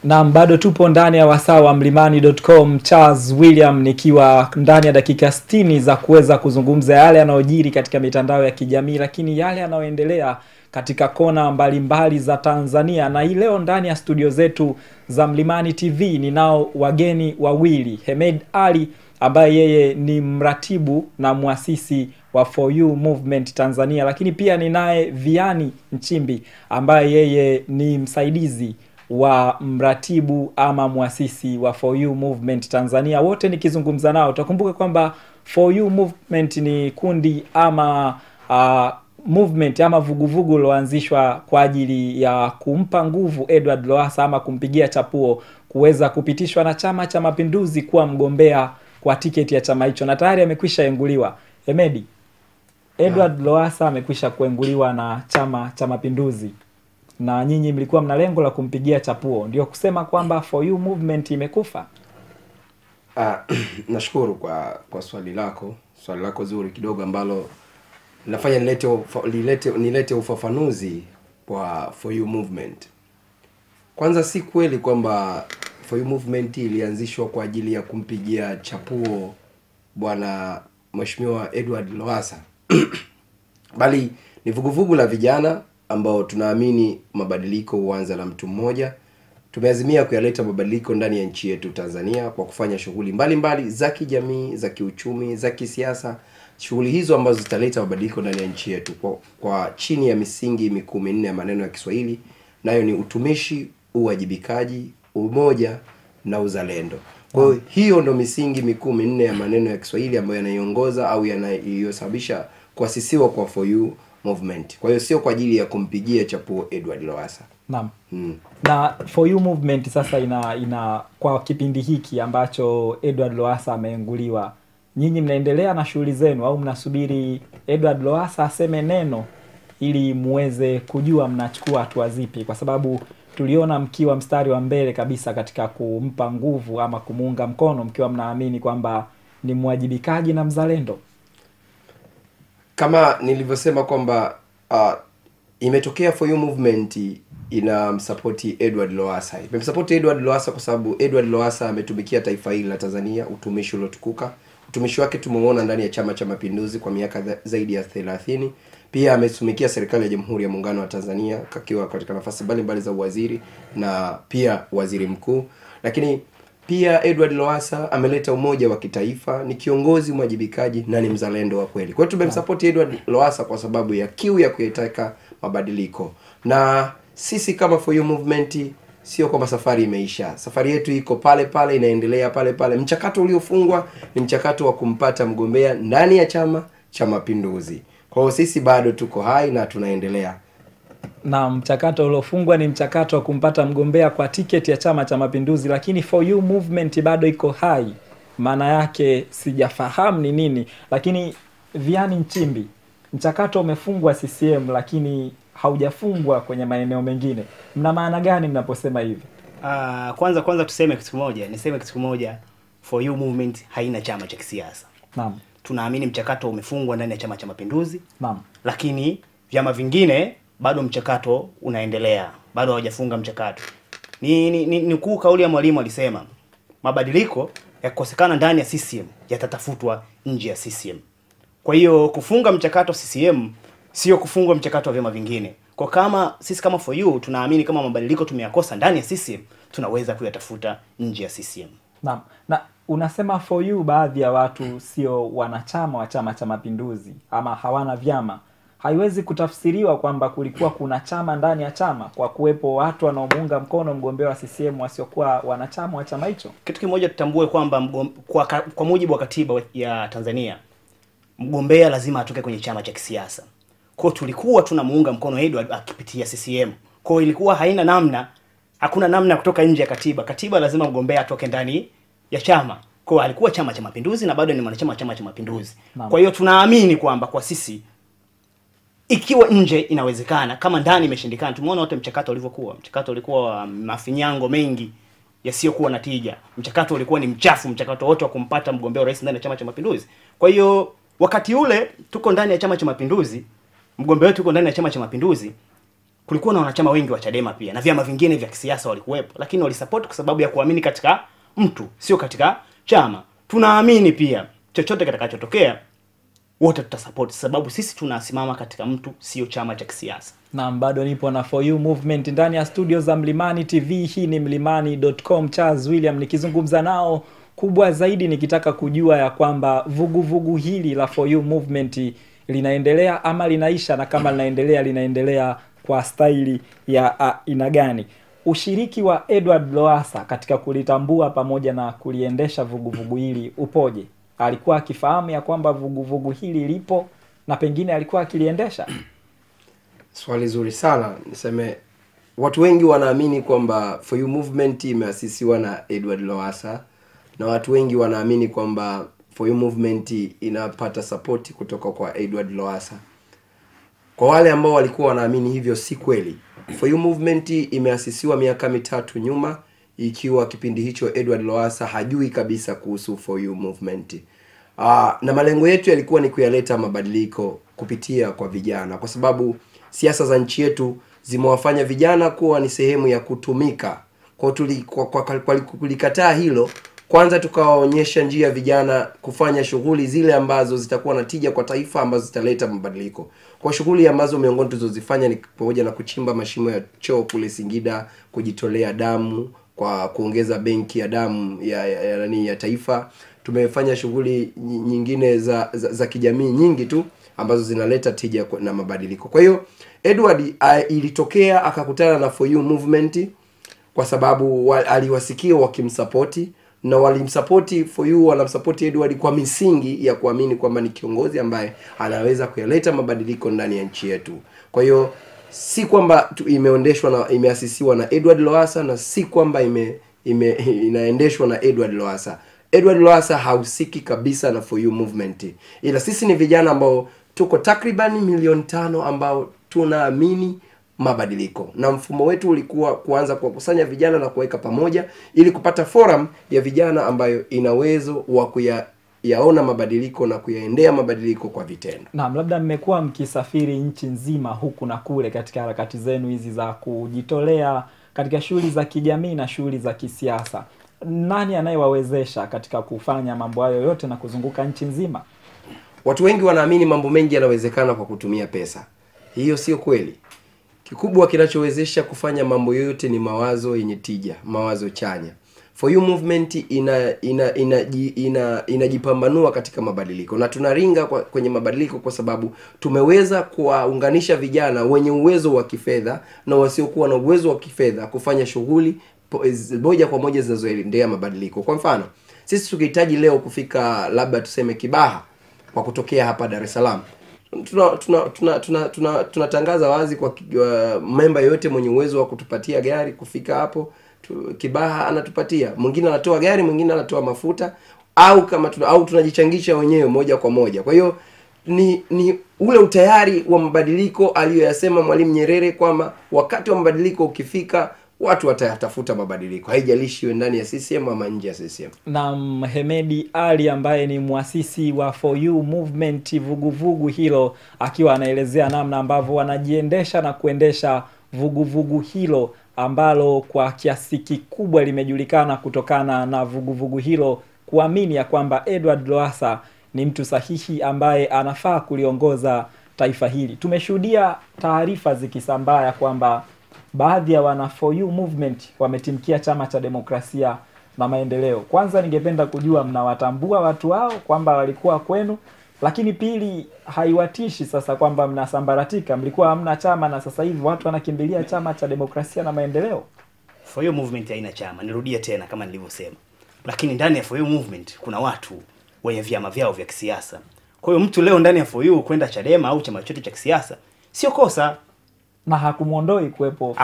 Na bado tupo ndani ya wasaa wa mlimani.com. Charles William nikiwa ndani ya dakika 60 za kuweza kuzungumza yale yanayojiri katika mitandao ya kijamii, lakini yale yanayoendelea katika kona mbalimbali za Tanzania. Na hii leo ndani ya studio zetu za Mlimani TV ninao wageni wawili. Hemed Ali ambaye yeye ni mratibu na muasisi wa For You Movement Tanzania, lakini pia ninaye Viani Nchimbi ambaye yeye ni msaidizi wa mratibu ama muasisi wa For You Movement Tanzania. Wote nikizungumza nao utakumbuka kwamba For You Movement ni kundi ama movement ama vuguvugu loanzishwa kwa ajili ya kumpa nguvu Edward Lowassa ama kumpigia chapuo kuweza kupitishwa na Chama cha Mapinduzi kuwa mgombea kwa tiketi ya chama hicho, na tayari amekwisha enguliwa. Emedi, Edward Lowassa amekwisha kuenguliwa na Chama cha Mapinduzi, na nyinyi mlikuwa mna lengo la kumpigia chapuo. Ndio kusema kwamba For You Movement imekufa? Nashukuru kwa swali lako zuri kidogo ambalo nafanya nilete ufafanuzi kwa For You Movement. Kwanza, si kweli kwamba For You Movement ilianzishwa kwa ajili ya kumpigia chapuo bwana Mheshimiwa Edward Lowassa. Bali ni vuguvugu la vijana ambao tunaamini mabadiliko huanza na mtu mmoja. Tumeazimia kuyaleta mabadiliko ndani ya nchi yetu Tanzania kwa kufanya shughuli mbalimbali za kijamii, za kiuchumi, za kisiasa. Shughuli hizo ambazo zitaleta mabadiliko ndani ya nchi yetu kwa chini ya misingi mikuu minne ya maneno ya Kiswahili, nayo ni utumishi, uwajibikaji, umoja na uzalendo. Kwa hiyo ndo misingi mikuu minne ya maneno ya Kiswahili ambayo yanaiongoza au yanayosababisha kuasisiwa kwa For You Movement. Kwa hiyo sio kwa ajili ya kumpigia chapuo Edward Lowassa. Naam. Na For You Movement sasa ina kwa kipindi hiki ambacho Edward Lowassa ameenguliwa, nyinyi mnaendelea na shughuli zenu au mnasubiri Edward Lowassa aseme neno ili muweze kujua mnachukua hatua zipi? Kwa sababu tuliona mkiwa mstari wa mbele kabisa katika kumpa nguvu ama kumuunga mkono, mkiwa mnaamini kwamba ni mwajibikaji na mzalendo. Kama nilivyosema kwamba imetokea For You Movement inamsupport Edward Lowassa. Imemsupport Edward Lowassa kwa sababu Edward Lowassa ametumikia taifa hili la Tanzania utumishi uliotukuka. Utumishi wake tumeona ndani ya Chama cha Mapinduzi kwa miaka zaidi ya 30. Pia ametumikia serikali ya Jamhuri ya Muungano wa Tanzania kakiwa katika nafasi mbalimbali za uwaziri na pia waziri mkuu. Lakini pia Edward Lowassa ameleta umoja wa kitaifa, ni kiongozi mwajibikaji na ni mzalendo wa kweli. Kwa hiyo tumemsupport Edward Lowassa kwa sababu ya kiu ya kuyataka mabadiliko. Na sisi kama For You Movement sio kwamba safari imeisha. Safari yetu iko pale pale, inaendelea pale pale. Mchakato uliofungwa ni mchakato wa kumpata mgombea ndani ya Chama cha Mapinduzi. Kwa hiyo sisi bado tuko hai na tunaendelea. Na mchakato uliofungwa ni mchakato wa kumpata mgombea kwa tiketi ya Chama cha Mapinduzi, lakini For You Movement bado iko hai. Maana yake sijafahamu ni nini. Lakini Viani Nchimbi, mchakato umefungwa CCM lakini haujafungwa kwenye maeneo mengine. Mna maana gani mnaposema hivi? Kwanza tuseme kitu kimoja. Niseme kitu kimoja. For You Movement haina chama cha kisiasa. Naam. Tunaamini mchakato umefungwa ndani ya Chama cha Mapinduzi. Naam. Lakini vyama vingine bado mchakato unaendelea. Bado hawajafunga mchakato. Ni kuu kauli ya Mwalimu alisema mabadiliko yakikosekana ndani ya CCM yatatafutwa nje ya CCM. Kwa hiyo kufunga mchakato CCM sio kufunga mchakato wa vyama vingine. Kwa kama sisi kama For You tunaamini kama mabadiliko tumeyakosa ndani ya CCM, tunaweza kuyatafuta nje ya CCM. Naam. Na unasema For You baadhi ya watu sio wanachama wa Chama cha Mapinduzi ama hawana vyama. Haiwezi kutafsiriwa kwamba kulikuwa kuna chama ndani ya chama kwa kuwepo watu wanaomuunga mkono mgombea wa CCM wasiokuwa wanachama wa chama hicho. Kitu kimoja tutambue kwamba kwa mujibu wa katiba ya Tanzania, mgombea lazima atoke kwenye chama cha kisiasa. Kwa tulikuwa tunamuunga mkono Edward akipitia CCM. Kwa ilikuwa haina namna, hakuna namna kutoka nje ya katiba. Katiba lazima mgombea atoke ndani ya chama. Kwa alikuwa Chama cha Mapinduzi na bado ni mwanachama wa Chama cha Mapinduzi. Kwa hiyo tunaamini kwamba kwa sisi ikiwa nje inawezekana, kama ndani imeshindikana. Tumeona wote mchakato ulivyokuwa. Mchakato ulikuwa mafinyango mengi yasiyokuwa na tija. Mchakato ulikuwa ni mchafu, mchakato wote wa kumpata mgombea rais ndani ya Chama cha Mapinduzi. Kwa hiyo wakati ule tuko ndani ya Chama cha Mapinduzi, mgombea wetu yuko ndani ya Chama cha Mapinduzi, kulikuwa na wanachama wengi wa Chadema pia na vyama vingine vya kisiasa walikuwepo, lakini walisupport kwa sababu ya kuamini katika mtu, sio katika chama. Tunaamini pia chochote kitakachotokea wote tutasupport, sababu sisi tunasimama katika mtu, sio chama cha kisiasa. Na bado nipo na For You Movement ndani ya studio za Mlimani TV. Hii ni mlimani.com. Charles William nikizungumza nao, kubwa zaidi nikitaka kujua ya kwamba vugu hili la For You Movement linaendelea ama linaisha, na kama linaendelea kwa staili ya aina gani? Ushiriki wa Edward Lowassa katika kulitambua pamoja na kuliendesha vugu hili upoje? Alikuwa akifahamu ya kwamba vugu hili lipo na pengine alikuwa akiliendesha? Swali zuri sana. Niseme watu wengi wanaamini kwamba For You Movement imeasisiwa na Edward Lowassa, na watu wengi wanaamini kwamba For You Movement inapata support kutoka kwa Edward Lowassa. Kwa wale ambao walikuwa wanaamini hivyo, si kweli. For You Movement imeasisiwa miaka 3 nyuma, ikiwa kipindi hicho Edward Lowassa hajui kabisa kuhusu For You Movement. Na malengo yetu yalikuwa ni kuyaleta mabadiliko kupitia kwa vijana, kwa sababu siasa za nchi yetu zimewafanya vijana kuwa ni sehemu ya kutumika. Kwa kulikataa hilo, kwanza tukawaonyesha njia vijana kufanya shughuli zile ambazo zitakuwa na tija kwa taifa, ambazo zitaleta mabadiliko. Kwa shughuli ambazo miongoni tulizozifanya ni pamoja na kuchimba mashimo ya choo kule Singida, kujitolea damu kwa kuongeza benki ya damu ya taifa. Tumefanya shughuli nyingine za kijamii nyingi tu ambazo zinaleta tija na mabadiliko. Kwa hiyo Edward ilitokea akakutana na For You Movement kwa sababu aliwasikia wakimsupporti, na walimsupporti For You, wanamsupporti Edward kwa misingi ya kuamini kwamba ni kiongozi ambaye anaweza kuyaleta mabadiliko ndani ya nchi yetu. Kwa hiyo si kwamba imeasisiwa na Edward Lowassa, na si kwamba inaendeshwa na Edward Lowassa. Edward Lowassa hausiki kabisa na For You Movement. Ila sisi ni vijana ambao tuko takriban 5 milioni ambao tunaamini mabadiliko. Na mfumo wetu ulikuwa kuanza kwa kusanya vijana na kuweka pamoja ili kupata forum ya vijana ambayo ina uwezo wa kuyaona mabadiliko na kuyaendea mabadiliko kwa vitendo. Naam, labda mmekuwa mkisafiri nchi nzima huku na kule katika harakati zenu hizi za kujitolea katika shughuli za kijamii na shughuli za kisiasa. Nani anayewawezesha katika kufanya mambo hayo yote na kuzunguka nchi nzima? Watu wengi wanaamini mambo mengi yanawezekana kwa kutumia pesa. Hiyo sio kweli. Kikubwa kinachowezesha kufanya mambo yote ni mawazo yenye tija, mawazo chanya. For You Movement inajipambanua katika mabadiliko, na tunaringa kwenye mabadiliko kwa sababu tumeweza kuwaunganisha vijana wenye uwezo wa kifedha na wasiokuwa na uwezo wa kifedha kufanya shughuli moja kwa moja zinazoendea mabadiliko. Kwa mfano, sisi tukihitaji leo kufika labda tuseme Kibaha kwa kutokea hapa Dar es Salaam, tunatangaza wazi kwa member yote mwenye uwezo wa kutupatia gari kufika hapo Kibaha anatupatia. Mwingine anatoa gari, mwingine anatoa mafuta, au tunajichangisha wenyewe moja kwa moja. Kwa hiyo ni ule utayari wa mabadiliko aliyoyasema Mwalimu Nyerere kwamba wakati wa mabadiliko ukifika watu watatafuta mabadiliko, haijalishi iwe ndani ya CCM ama nje ya CCM. Na Hemedi Ali ambaye ni muasisi wa For You Movement, vugu hilo, akiwa anaelezea namna ambavyo wanajiendesha na kuendesha vugu hilo ambalo kwa kiasi kikubwa limejulikana kutokana na vugu hilo kuamini ya kwamba Edward Lowassa ni mtu sahihi ambaye anafaa kuliongoza taifa hili. Tumeshuhudia taarifa zikisambaa ya kwamba baadhi ya wana For You Movement wametimkia Chama cha Demokrasia na Maendeleo. Kwanza ningependa kujua mnawatambua watu hao kwamba walikuwa kwenu, lakini pili, haiwatishi sasa kwamba mnasambaratika, mlikuwa hamna chama na sasa hivi watu wanakimbilia Chama cha Demokrasia na Maendeleo? For You Movement haina chama, nirudie tena kama nilivyosema. Lakini ndani ya For You Movement kuna watu wenye vyama vyao vya kisiasa. Kwa hiyo mtu leo ndani ya For You kwenda Chadema au chama chochote cha kisiasa sio kosa, na hakumuondoi kuwepo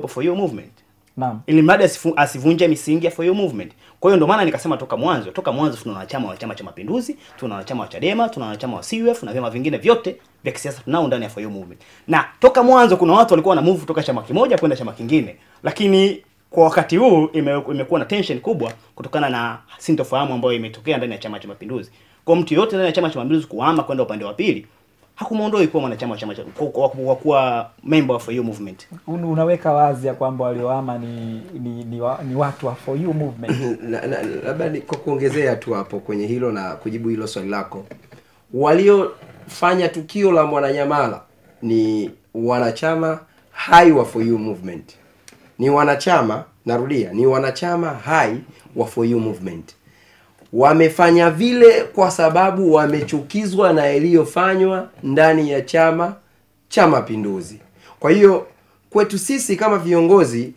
For You Movement. Naam. Ili mradi asivunje misingi ya For You Movement. Kwa hiyo ndio maana nikasema toka mwanzo tuna wanachama wa Chama cha Mapinduzi, tuna wanachama wa Chadema, tuna wanachama wa CUF na vyama vingine vyote vya kisiasa tunao ndani ya For You Movement. Na toka mwanzo kuna watu walikuwa na move kutoka chama kimoja kwenda chama kingine. Lakini kwa wakati huu imekuwa na tension kubwa kutokana na sintofahamu ambayo imetokea ndani ya Chama cha Mapinduzi. Kwa mtu yote ndani ya Chama cha Mapinduzi kuhama kwenda upande wa pili, hakumuondoi kuwa mwanachama wa chama cha kwa kuwa member of For You movement. Unaweka wazi ya kwamba waliohama ni watu wa For You movement. Labda kwa kuongezea tu hapo kwenye hilo na kujibu hilo swali lako, waliofanya tukio la Mwananyamala ni wanachama hai wa For You movement. Ni wanachama, narudia, ni wanachama hai wa For You movement. Wamefanya vile kwa sababu wamechukizwa na iliyofanywa ndani ya Chama cha Mapinduzi. Kwa hiyo kwetu sisi kama viongozi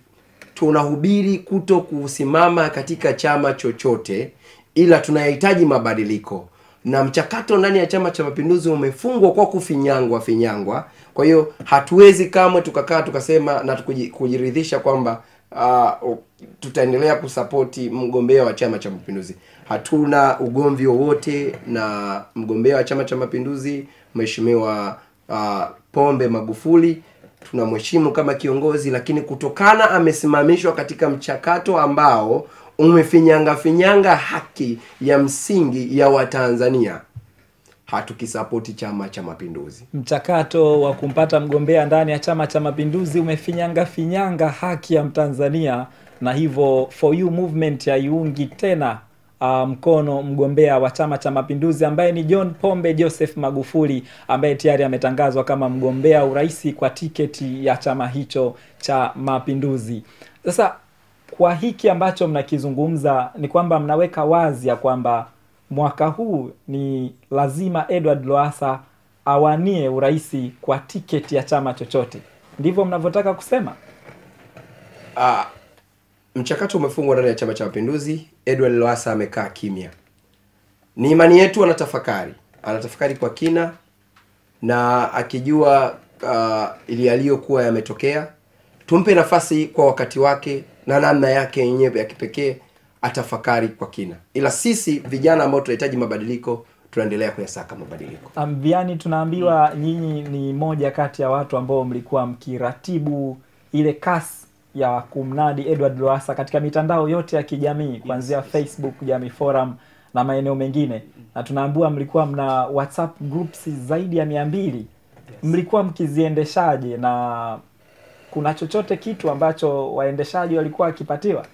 tunahubiri kuto kusimama katika chama chochote, ila tunahitaji mabadiliko. Na mchakato ndani ya Chama cha Mapinduzi umefungwa kwa kufinyangwa. Kwa hiyo hatuwezi kamwe tukakaa tukasema na kujiridhisha kwamba tutaendelea kusapoti mgombea wa Chama cha Mapinduzi. Hatuna ugomvi wowote na mgombea wa Chama cha Mapinduzi, Mheshimiwa Pombe Magufuli. Tunamheshimu kama kiongozi, lakini kutokana amesimamishwa katika mchakato ambao umefinyanga haki ya msingi ya Watanzania, hatukisapoti Chama cha Mapinduzi. Mchakato wa kumpata mgombea ndani ya Chama cha Mapinduzi umefinyanga haki ya Mtanzania, na hivyo For You movement haiungi tena mkono mgombea wa Chama cha Mapinduzi ambaye ni John Pombe Joseph Magufuli, ambaye tayari ametangazwa kama mgombea urais kwa tiketi ya chama hicho cha Mapinduzi. Sasa kwa hiki ambacho mnakizungumza ni kwamba mnaweka wazi ya kwamba mwaka huu ni lazima Edward Lowassa awanie urais kwa tiketi ya chama chochote. Ndivyo mnavyotaka kusema? Mchakato umefungwa ndani ya Chama cha Mapinduzi. Edward Lowassa amekaa kimya. Ni imani yetu anatafakari kwa kina, na akijua ili aliyokuwa yametokea, tumpe nafasi kwa wakati wake na namna yake yenyewe ya kipekee atafakari kwa kina. Ila sisi vijana ambao tunahitaji mabadiliko tunaendelea kuyasaka mabadiliko. Ambiani, tunaambiwa nyinyi ni moja kati ya watu ambao mlikuwa mkiratibu ile kasi ya kumnadi Edward Lowassa katika mitandao yote ya kijamii, kuanzia Facebook, Jamii Forum na maeneo mengine. Na tunaambiwa mlikuwa mna WhatsApp groups zaidi ya 200. Mlikuwa mkiziendeshaje, na kuna chochote kitu ambacho waendeshaji walikuwa wakipatiwa?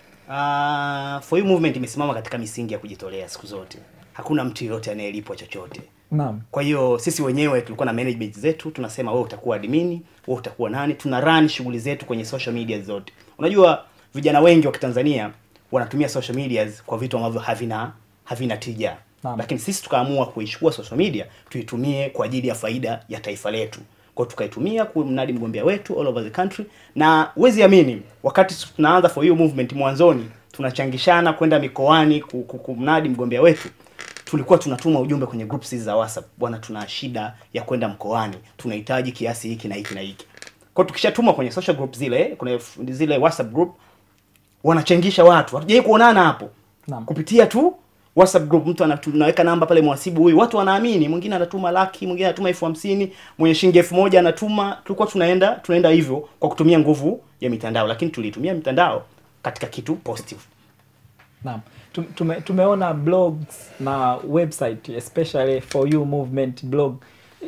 For You movement imesimama katika misingi ya kujitolea siku zote. Hakuna mtu yote anayelipwa chochote. Naam. Kwa hiyo sisi wenyewe tulikuwa na management zetu, tunasema wewe utakuwa admin, wewe utakuwa nani, tuna run shughuli zetu kwenye social media zote. Unajua vijana wengi wa Kitanzania wanatumia social medias kwa vitu ambavyo havina tija. Naam. Lakini sisi tukaamua kuichukua social media tuitumie kwa ajili ya faida ya taifa letu. Kwa tukaitumia kumnadi mgombea wetu all over the country, na uwezi amini wakati tunaanza For You movement mwanzoni tunachangishana kwenda mikoani kumnadi mgombea wetu, tulikuwa tunatuma ujumbe kwenye groups za WhatsApp, bwana tuna shida ya kwenda mkoani, tunahitaji kiasi hiki na hiki na hiki. Kwa tukishatuma kwenye social group kuna zile WhatsApp group, wanachangisha watu. Hatujai kuonana hapo. Naam. Kupitia tu WhatsApp group, mtu anaweka namba pale, mhasibu huyu, watu wanaamini, mwingine anatuma laki, mwingine anatuma 50,000, mwenye shilingi 1000 anatuma. Tulikuwa tunaenda hivyo kwa kutumia nguvu ya mitandao, lakini tulitumia mitandao katika kitu positive. Naam. Tumeona blogs na website, especially For You movement blog,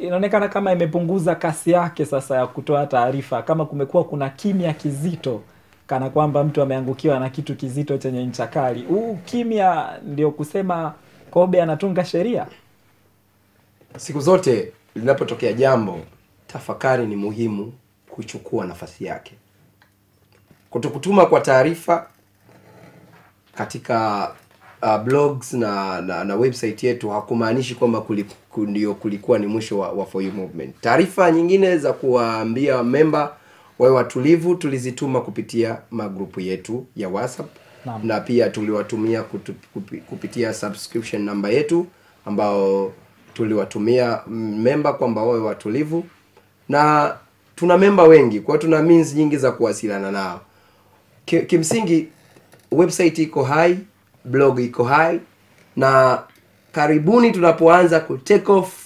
inaonekana kama imepunguza kasi yake sasa ya kutoa taarifa, kama kumekuwa kuna kimya kizito, kana kwamba mtu ameangukiwa na kitu kizito chenye ncha kali. Kimya ndio kusema Kobe anatunga sheria. Siku zote linapotokea jambo, tafakari ni muhimu kuchukua nafasi yake. Kutokutuma kwa taarifa katika blogs na website yetu hakumaanishi kwamba kulikuwa ni mwisho wa For You movement. Taarifa nyingine za kuwaambia member wawe watulivu tulizituma kupitia magrupu yetu ya WhatsApp. Naam. Na pia tuliwatumia kupitia subscription number yetu ambao tuliwatumia member kwamba wawe watulivu, na tuna member wengi, kwa tuna means nyingi za kuwasiliana nao. Kimsingi website iko high, blog iko high, na karibuni tunapoanza ku take off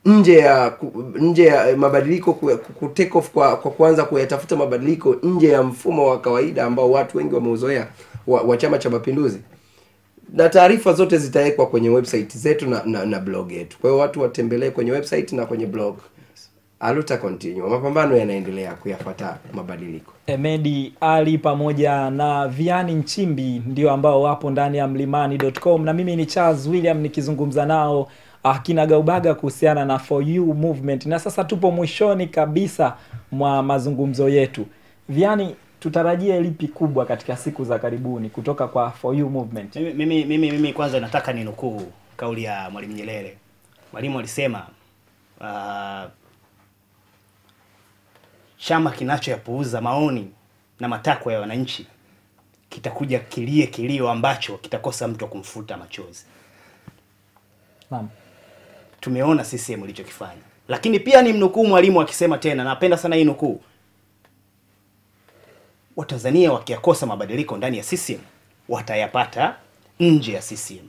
nje ya mabadiliko, ku take off kwa kuanza kuyatafuta mabadiliko nje ya mfumo wa kawaida ambao watu wengi wameuzoea wa Chama cha Mapinduzi. na taarifa zote zitawekwa kwenye website zetu na blog yetu. Kwa hiyo watu watembelee kwenye website na kwenye blog. Aluta continue. Mapambano yanaendelea kuyafuata mabadiliko. Hemedi Ali pamoja na Viani Nchimbi ndio ambao wapo ndani ya mlimani.com, na mimi ni Charles William nikizungumza nao kinagaubaga kuhusiana na For You Movement. Na sasa tupo mwishoni kabisa mwa mazungumzo yetu. Viani, tutarajie lipi kubwa katika siku za karibuni kutoka kwa For You Movement? Mimi kwanza nataka ninukuu kauli ya Mwalimu Nyerere. Mwalimu alisema chama kinachoyapuuza maoni na matakwa ya wananchi kitakuja kilio ambacho kitakosa mtu kumfuta machozi. Naam. Tumeona CCM ilichokifanya. Lakini pia ni mnukuu mwalimu akisema tena, napenda sana hii nukuu. Watanzania wakiyakosa mabadiliko ndani ya CCM watayapata nje ya CCM.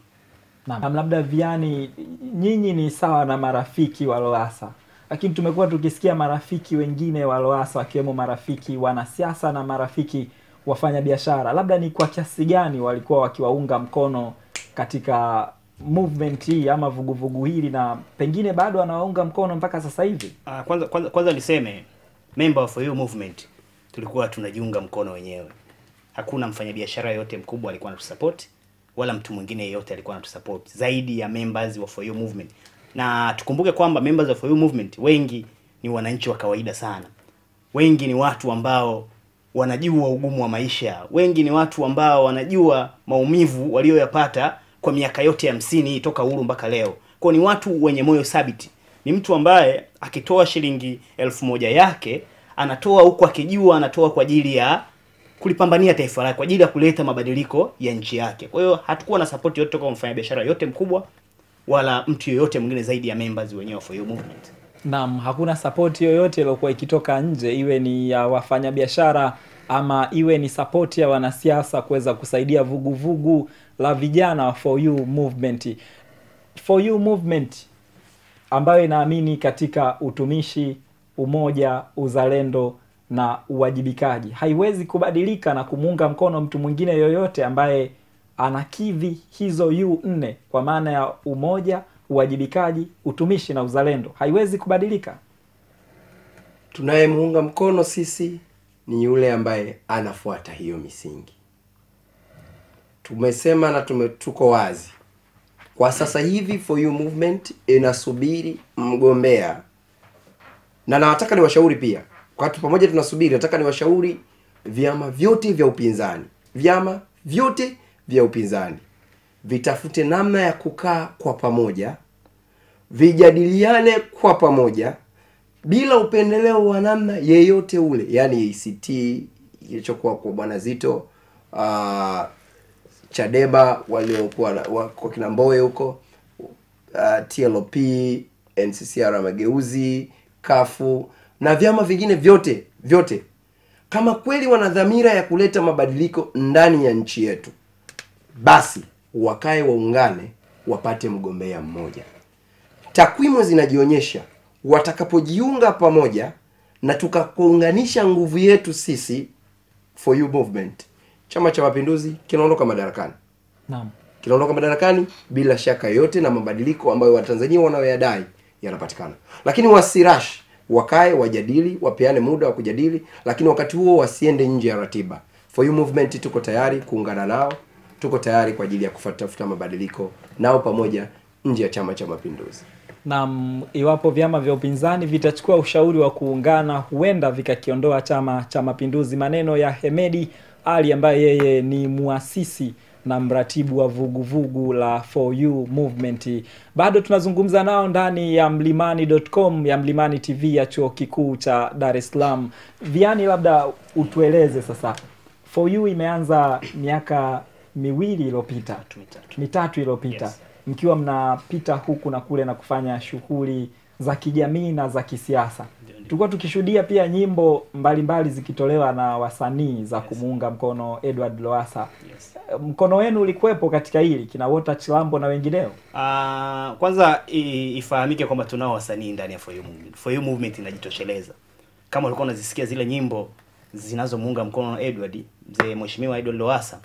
Naam. Labda Viani, nyinyi ni sawa na marafiki wa Lowassa, lakini tumekuwa tukisikia marafiki wengine wa Lowassa wakiwemo marafiki wanasiasa na marafiki wafanya biashara. Labda ni kwa kiasi gani walikuwa wakiwaunga mkono katika movement hii ama vuguvugu hili, na pengine bado wanawaunga mkono mpaka sasa hivi? Kwanza niseme member of For You Movement tulikuwa tunajiunga mkono wenyewe. Hakuna mfanyabiashara yote mkubwa alikuwa anatusupport, wala mtu mwingine yeyote alikuwa anatusupport zaidi ya members wa For You Movement. Na tukumbuke kwamba members of For You Movement wengi ni wananchi wa kawaida sana. Wengi ni watu ambao wanajua ugumu wa maisha. Wengi ni watu ambao wanajua maumivu walioyapata kwa miaka yote 50 toka uhuru mpaka leo. Kwa ni watu wenye moyo thabiti. Ni mtu ambaye akitoa shilingi 1000 yake, anatoa huko akijua anatoa kwa ajili ya kulipambania taifa lake, kwa ajili ya kuleta mabadiliko ya nchi yake. Kwa hiyo hatakuwa na support yote kwa mfanyabiashara yote mkubwa wala mtu yoyote mwingine zaidi ya members wenyewe For You Movement. Naam, hakuna support yoyote iliyokuwa ikitoka nje, iwe ni ya wafanyabiashara ama iwe ni support ya wanasiasa kuweza kusaidia vuguvugu la vijana wa For You Movement. For You Movement ambayo inaamini katika utumishi, umoja, uzalendo na uwajibikaji haiwezi kubadilika na kumuunga mkono mtu mwingine yoyote ambaye anakidhi hizo U4 kwa maana ya umoja, uwajibikaji, utumishi na uzalendo. Haiwezi kubadilika. Tunayemuunga mkono sisi ni yule ambaye anafuata hiyo misingi. Tumesema na tuko wazi. Kwa sasa hivi For You Movement inasubiri mgombea. Na nataka niwashauri pia. Kwa pamoja tunasubiri, nataka niwashauri vyama vyote vya upinzani. Vyama vyote vya upinzani vitafute namna ya kukaa kwa pamoja, vijadiliane kwa pamoja bila upendeleo wa namna yeyote ule. Yaani ACT ilichokuwa kwa Bwana Zito, Chadema waliokuwa kwa kina Mbowe huko, TLP, NCCR Mageuzi, Kafu na vyama vingine vyote kama kweli wana dhamira ya kuleta mabadiliko ndani ya nchi yetu, basi wakae waungane wapate mgombea mmoja. Takwimu zinajionyesha watakapojiunga pamoja na tukakuunganisha nguvu yetu sisi For You Movement, Chama cha Mapinduzi kinaondoka madarakani. Naam. Kinaondoka madarakani bila shaka yote, na mabadiliko ambayo Watanzania wanayoyadai yanapatikana. Lakini wasirash, wakae wajadili, wapeane muda wa kujadili, lakini wakati huo wasiende nje ya ratiba. For You Movement tuko tayari kuungana nao, tuko tayari kwa ajili ya kufuata mabadiliko nao pamoja nje ya Chama cha Mapinduzi. Na iwapo vyama vya upinzani vitachukua ushauri wa kuungana, huenda vikakiondoa Chama cha Mapinduzi. Maneno ya Hemedi Ali ambaye yeye ni muasisi na mratibu wa vuguvugu la For You Movement. Bado tunazungumza nao ndani ya mlimani.com, ya Mlimani TV ya Chuo Kikuu cha Dar es Salaam. Viani, labda utueleze sasa, For You imeanza miaka miwili iliyopita, mitatu iliyopita. Yes. Mkiwa mnapita huku na kule na kufanya shughuli za kijamii na za kisiasa. Tulikuwa tukishuhudia pia nyimbo mbalimbali zikitolewa na wasanii za kumuunga mkono Edward Lowassa. Yes. Mkono wenu ulikuwepo katika hili, kina Walter Chilambo na wengineo? Kwanza ifahamike kwamba tunao wasanii ndani ya For You Movement. For You Movement inajitosheleza. Kama ulikuwa unazisikia zile nyimbo zinazomuunga mkono Edward, mzee Mheshimiwa Edward Lowassa,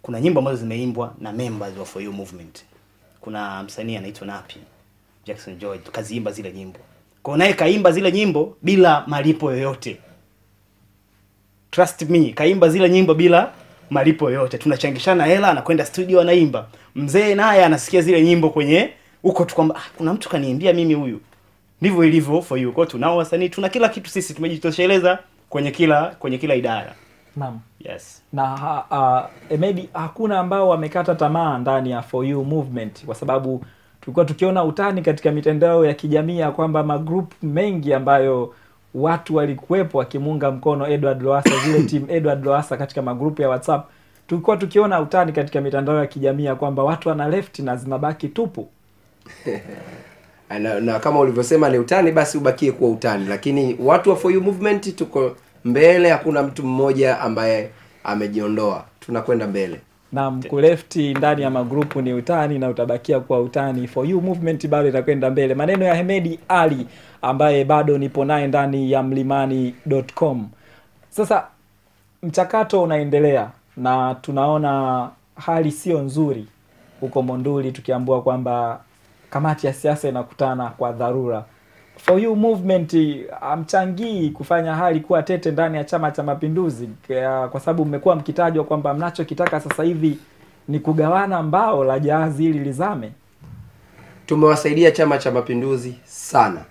kuna nyimbo ambazo zimeimbwa na members wa For You Movement. Kuna msanii anaitwa Napi Jackson George, kaziimba zile nyimbo. Kwa naye kaimba zile nyimbo bila malipo yoyote. Trust me, kaimba zile nyimbo bila malipo yoyote. Tunachangishana hela, anakwenda studio anaimba. Mzee naye anasikia zile nyimbo kwenye huko tu kwamba kuna mtu kaniimbia mimi huyu. Ndivyo ilivyo For You. Kwa tunao wasanii, tuna kila kitu sisi, tumejitosheleza kwenye kila idara. Naam. Yes. Na maybe hakuna ambao wamekata tamaa ndani ya For You Movement, kwa sababu tulikuwa tukiona utani katika mitandao ya kijamii kwamba magroup mengi ambayo watu walikuwepo wakimunga mkono Edward Lowassa, zile team Edward Lowassa katika magrupu ya WhatsApp, tulikuwa tukiona utani katika mitandao ya kijamii kwamba watu wana left na zinabaki tupu. na kama ulivyosema ni utani, basi ubakie kuwa utani, lakini watu wa For You Movement tuko mbele, hakuna mtu mmoja ambaye amejiondoa, tunakwenda mbele. Na kulefti ndani ya magrupu ni utani na utabakia kuwa utani. For You Movement bado itakwenda mbele. Maneno ya Hemedi Ali ambaye bado nipo naye ndani ya mlimani.com. Sasa mchakato unaendelea na tunaona hali sio nzuri huko Monduli, tukiambua kwamba kamati ya siasa inakutana kwa dharura. For You Movement amchangii kufanya hali kuwa tete ndani ya Chama cha Mapinduzi, kwa sababu mmekuwa mkitajwa kwamba mnachokitaka sasa hivi ni kugawana mbao la jahazi hili lizame. Tumewasaidia Chama cha Mapinduzi sana.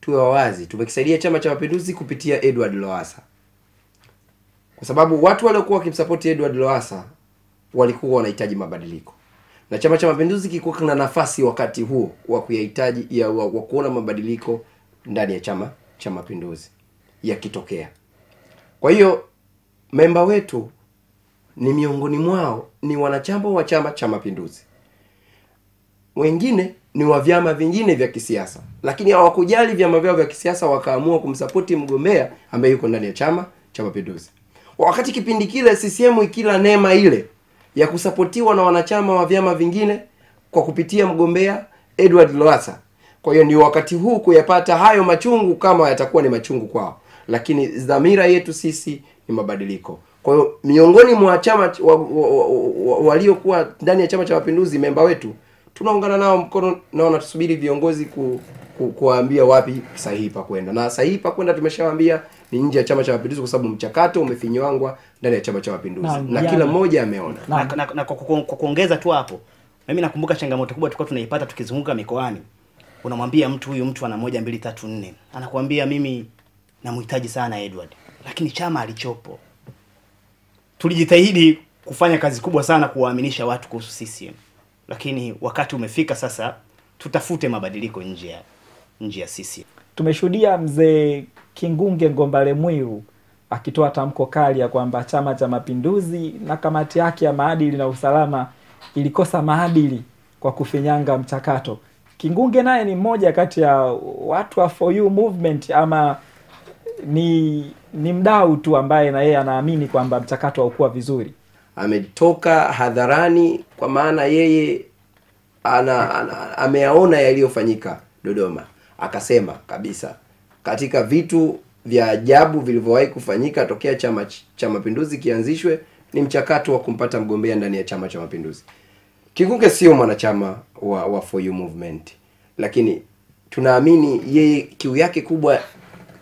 Tuwe wazi, tumekisaidia Chama cha Mapinduzi kupitia Edward Lowassa. Kwa sababu watu waliokuwa wakimsupport Edward Lowassa walikuwa wanahitaji mabadiliko. Na Chama cha Mapinduzi kilikuwa kina nafasi wakati huo wa kuyahitaji wa kuona mabadiliko ndani ya Chama cha Mapinduzi yakitokea. Kwa hiyo memba wetu ni miongoni mwao ni wanachama wa Chama cha Mapinduzi. Wengine ni wa vyama vingine vya kisiasa, lakini hawakujali vyama vyao vya kisiasa, wakaamua kumsapoti mgombea ambaye yuko ndani ya Chama cha Mapinduzi. Wakati kipindi kile CCM ikila neema ile ya kusapotiwa na wanachama wa vyama vingine kwa kupitia mgombea Edward Lowassa. Kwa hiyo ni wakati huu kuyapata hayo machungu kama yatakuwa ni machungu kwao. Lakini dhamira yetu sisi ni mabadiliko. Kwa hiyo miongoni mwa chama waliokuwa ndani ya Chama cha Mapinduzi, memba wetu, tunaungana nao mkono na wanatusubiri viongozi kuwaambia wapi sahihi pa kwenda. Na sahihi pa kwenda tumeshawaambia ni nje ya Chama cha Mapinduzi, kwa sababu mchakato umefinywangwa ndani ya Chama cha Mapinduzi na kila mmoja ameona. Na kwa kuongeza tu hapo, mimi nakumbuka changamoto kubwa tulikuwa tunaipata tukizunguka mikoani. Unamwambia mtu huyu mtu ana 1 2 3 4, anakuambia mimi namhitaji sana Edward, lakini chama alichopo. Tulijitahidi kufanya kazi kubwa sana kuwaaminisha watu kuhusu CCM, lakini wakati umefika sasa tutafute mabadiliko nje ya CCM. Tumeshuhudia mzee Kingunge Ngombale Mwiru akitoa tamko kali ya kwamba Chama cha Mapinduzi na kamati yake ya maadili na usalama ilikosa maadili kwa kufinyanga mchakato. Kingunge naye ni mmoja kati ya watu wa For You Movement, ama ni mdau tu ambaye na yeye anaamini kwamba mchakato haukuwa vizuri? Ametoka hadharani, kwa maana yeye ameyaona yaliyofanyika Dodoma. Akasema kabisa katika vitu vya ajabu vilivyowahi kufanyika tokea Chama cha Mapinduzi kianzishwe ni mchakato wa kumpata mgombea ndani ya Chama cha Mapinduzi. Kingunge sio mwanachama wa For You Movement, lakini tunaamini yeye kiu yake kubwa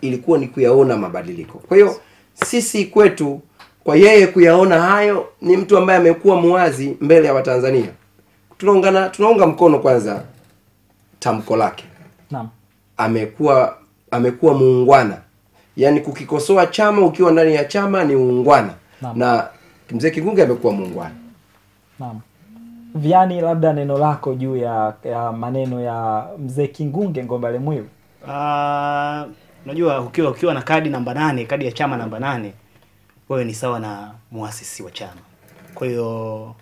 ilikuwa ni kuyaona mabadiliko. Kwa hiyo sisi kwetu, kwa yeye kuyaona hayo, ni mtu ambaye amekuwa muwazi mbele ya Watanzania. Tunaunga mkono kwanza tamko lake. Naam. Amekuwa muungwana. Yaani kukikosoa chama ukiwa ndani ya chama ni uungwana. Naam. Na mzee Kingunge amekuwa muungwana. Naam. Viani, labda neno lako juu ya maneno ya mzee Kingunge Ngombale Mwiru. Unajua ukiwa na kadi namba 8, kadi ya chama namba 8, wewe ni sawa na muasisi wa chama. Kwa hiyo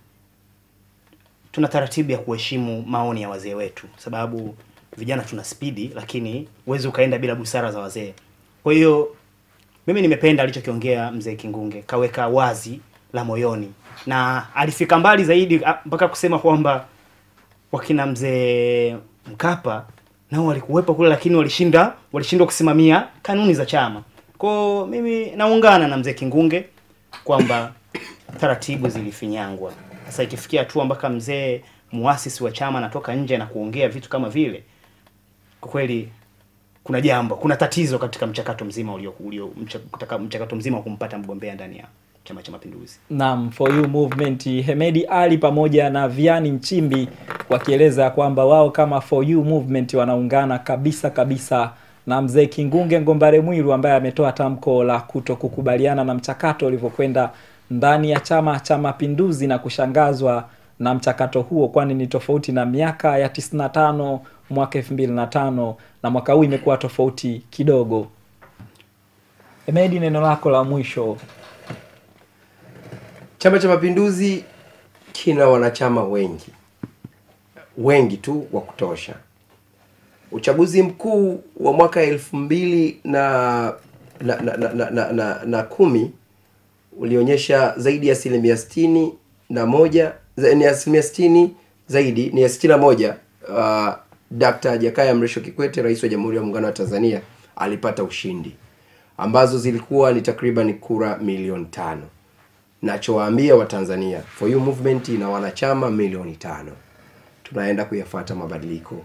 tuna taratibu ya kuheshimu maoni ya wazee wetu, sababu vijana tuna spidi, lakini uweze ukaenda bila busara za wazee. Kwa hiyo mimi nimependa alichokiongea mzee Kingunge, kaweka wazi la moyoni, na alifika mbali zaidi mpaka kusema kwamba wakina mzee Mkapa nao walikuwepo kule, lakini walishindwa kusimamia kanuni za chama. Kwa mimi naungana na mzee Kingunge kwamba taratibu zilifinyangwa. Sasa ikifikia tu mpaka mzee muasisi wa chama anatoka nje na kuongea vitu kama vile, kwa kweli kuna tatizo katika mchakato mzima mchakato mzima wa kumpata mgombea ndani ya Chama cha Mapinduzi. Naam, For You Movement, Hemedi Ali pamoja na Viani Nchimbi wakieleza kwamba wao kama For You Movement wanaungana kabisa na mzee Kingunge Ngombare Mwiru ambaye ametoa tamko la kutokukubaliana na mchakato ulivyokwenda ndani ya Chama cha Mapinduzi na kushangazwa na mchakato huo, kwani ni tofauti na miaka ya 95, mwaka 2005 na mwaka huu imekuwa tofauti kidogo. Hemedi, neno lako la mwisho. Chama cha Mapinduzi kina wanachama wengi tu wa kutosha. Uchaguzi mkuu wa mwaka 2010 ulionyesha zaidi ya 61%, ni 60% zaidi, ni 61. Dr. Jakaya Mrisho Kikwete, Rais wa Jamhuri ya Muungano wa Tanzania, alipata ushindi, ambazo zilikuwa ni takriban kura milioni 5. Nachowaambia wa Tanzania, For You Movement ina wanachama milioni 5. Tunaenda kuyafuata mabadiliko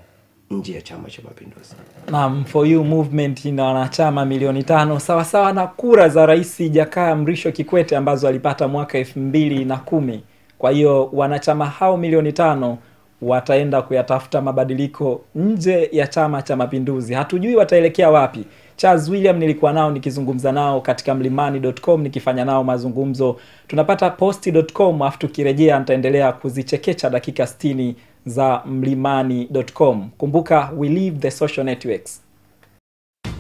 nje ya Chama cha Mapinduzi. Naam, For You Movement ina wanachama milioni 5 sawa sawa na kura za Rais Jakaya Mrisho Kikwete ambazo alipata mwaka 2010. Kwa hiyo wanachama hao milioni 5 wataenda kuyatafuta mabadiliko nje ya Chama cha Mapinduzi. Hatujui wataelekea wapi. Charles William nilikuwa nao nikizungumza nao katika mlimani.com nikifanya nao mazungumzo. Tunapata posti.com, afu tukirejea nitaendelea kuzichekecha dakika 60 za mlimani.com. Kumbuka, we leave the social networks.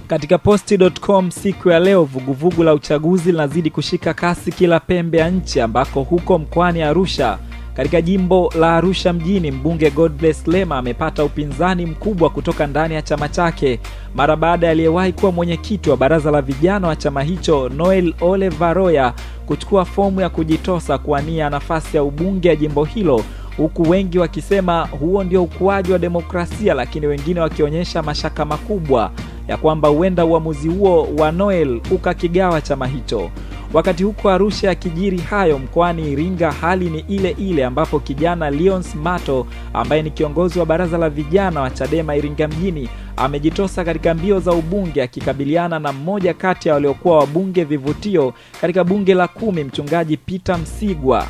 Katika posti.com siku ya leo, vuguvugu la uchaguzi linazidi kushika kasi kila pembe ya nchi, ambako huko mkoani Arusha, katika jimbo la Arusha mjini, mbunge Godbless Lema amepata upinzani mkubwa kutoka ndani ya chama chake mara baada ya aliyewahi kuwa mwenyekiti wa baraza la vijana wa chama hicho Noel Ole Varoya kuchukua fomu ya kujitosa kuwania nafasi ya ubunge ya jimbo hilo, huku wengi wakisema huo ndio ukuaji wa demokrasia, lakini wengine wakionyesha mashaka makubwa ya kwamba huenda uamuzi huo wa Noel ukakigawa chama hicho. Wakati huko Arusha yakijiri hayo, mkoani Iringa hali ni ile ambapo kijana Leons Mato ambaye ni kiongozi wa baraza la vijana wa Chadema Iringa mjini amejitosa katika mbio za ubunge akikabiliana na mmoja kati ya waliokuwa wabunge vivutio katika bunge la 10, mchungaji Peter Msigwa.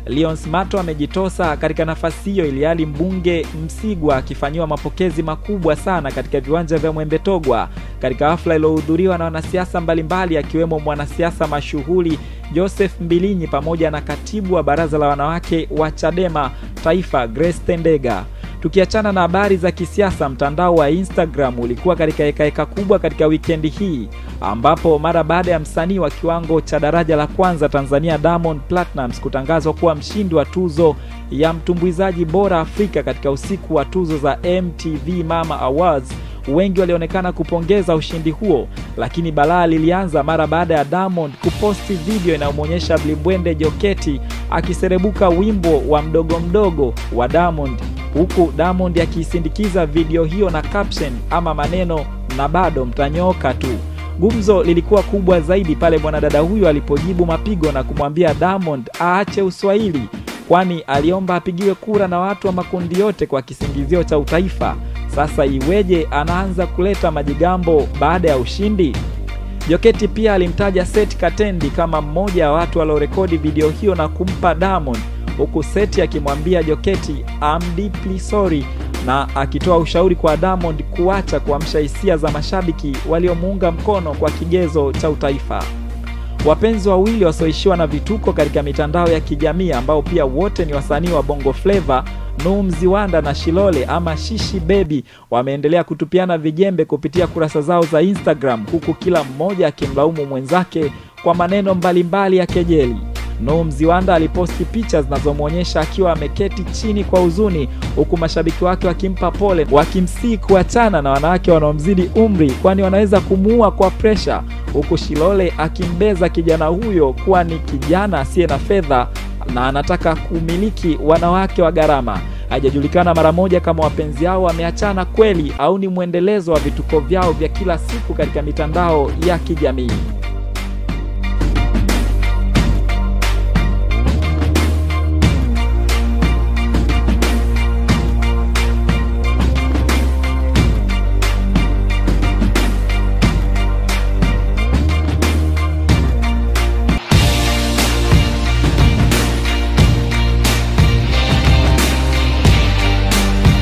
Leons Mato amejitosa katika nafasi hiyo ilihali mbunge Msigwa akifanywa mapokezi makubwa sana katika viwanja vya Mwembe Togwa katika hafla iliyohudhuriwa na wanasiasa mbalimbali akiwemo mwanasiasa mashuhuri Joseph Mbilinyi pamoja na katibu wa baraza la wanawake wa Chadema Taifa Grace Tendega. Tukiachana na habari za kisiasa, mtandao wa Instagram ulikuwa katika hekaheka kubwa katika wikendi hii, ambapo mara baada ya msanii wa kiwango cha daraja la kwanza Tanzania Diamond Platnumz kutangazwa kuwa mshindi wa tuzo ya mtumbuizaji bora Afrika katika usiku wa tuzo za MTV Mama Awards, wengi walionekana kupongeza ushindi huo, lakini balaa lilianza mara baada ya Diamond kuposti video inayomonyesha Blibwende Joketi akiserebuka wimbo wa mdogo mdogo wa Diamond, huku Diamond akisindikiza video hiyo na caption ama maneno na bado mtanyoka tu. Gumzo lilikuwa kubwa zaidi pale mwanadada huyo alipojibu mapigo na kumwambia Diamond aache uswahili, kwani aliomba apigiwe kura na watu wa makundi yote kwa kisingizio cha utaifa. Sasa iweje anaanza kuleta majigambo baada ya ushindi? Joketi pia alimtaja Seth Katendi kama mmoja wa watu waliorekodi video hiyo na kumpa Diamond, huku Seth akimwambia Joketi I'm deeply sorry na akitoa ushauri kwa Diamond kuacha kuamsha hisia za mashabiki waliomuunga mkono kwa kigezo cha utaifa. Wapenzi wawili wasioishiwa na vituko katika mitandao ya kijamii ambao pia wote ni wasanii wa Bongo Flava, Nuh Mziwanda na Shilole ama Shishi Baby, wameendelea kutupiana vijembe kupitia kurasa zao za Instagram, huku kila mmoja akimlaumu mwenzake kwa maneno mbalimbali ya kejeli. Nuh Mziwanda aliposti picha zinazomuonyesha akiwa ameketi chini kwa huzuni, huku mashabiki wake wakimpa pole, wakimsihi kuachana na wanawake wanaomzidi umri kwani wanaweza kumuua kwa pressure, huku Shilole akimbeza kijana huyo kuwa ni kijana asiye na fedha na anataka kumiliki wanawake wa gharama. Hajajulikana mara moja kama wapenzi hao wameachana kweli au ni muendelezo wa vituko vyao vya kila siku katika mitandao ya kijamii.